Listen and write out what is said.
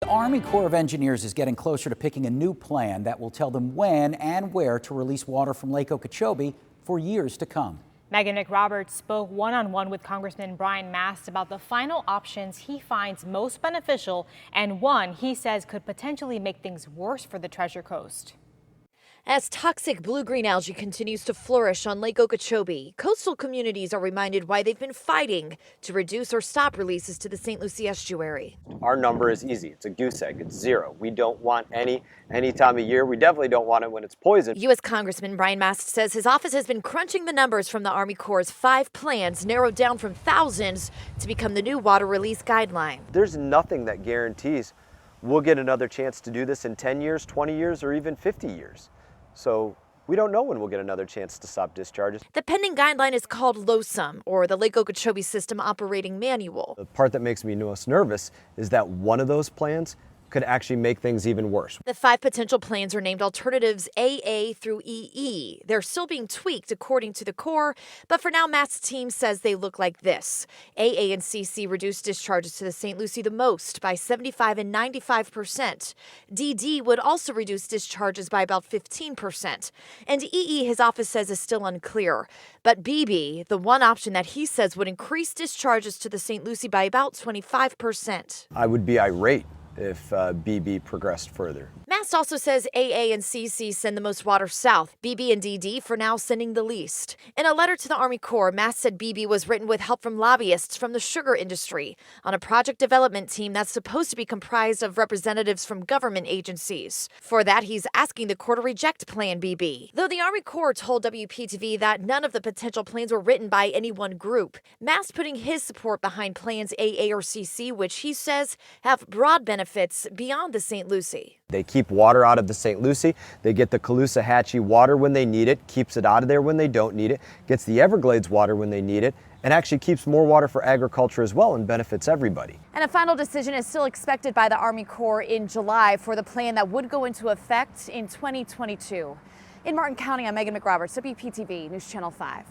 Army Corps of Engineers is getting closer to picking a new plan that will tell them when and where to release water from Lake Okeechobee for years to come. Megan McRoberts spoke one-on-one with Congressman Brian Mast about the final options he finds most beneficial and one he says could potentially make things worse for the Treasure Coast. As toxic blue-green algae continues to flourish on Lake Okeechobee, coastal communities are reminded why they've been fighting to reduce or stop releases to the St. Lucie estuary. Our number is easy. It's a goose egg. It's zero. We don't want any time of year. We definitely don't want it when it's poison. U.S. Congressman Brian Mast says his office has been crunching the numbers from the Army Corps' 5 plans, narrowed down from thousands to become the new water release guideline. There's nothing that guarantees we'll get another chance to do this in 10 years, 20 years, or even 50 years. So we don't know when we'll get another chance to stop discharges. The pending guideline is called LOSUM, or the Lake Okeechobee System Operating Manual. The part that makes me most nervous is that one of those plans could actually make things even worse. The 5 potential plans are named alternatives AA through EE. They're still being tweaked according to the Corps, but for now, Mast's team says they look like this. AA and CC reduce discharges to the St. Lucie the most by 75 and 95%. DD would also reduce discharges by about 15%. And EE, his office says, is still unclear. But BB, the one option that he says would increase discharges to the St. Lucie by about 25%. I would be irate if BB progressed further. Mast also says AA and CC send the most water south, BB and DD for now sending the least. In a letter to the Army Corps, Mast said BB was written with help from lobbyists from the sugar industry on a project development team that's supposed to be comprised of representatives from government agencies. For that, he's asking the Corps to reject Plan BB. Though the Army Corps told WPTV that none of the potential plans were written by any one group, Mast putting his support behind plans AA or CC, which he says have broad benefits beyond the St. Lucie. They keep water out of the St. Lucie. They get the Caloosahatchee water when they need it, keeps it out of there when they don't need it, gets the Everglades water when they need it, and actually keeps more water for agriculture as well and benefits everybody. And a final decision is still expected by the Army Corps in July for the plan that would go into effect in 2022. In Martin County, I'm Megan McRoberts, WPTV News Channel 5.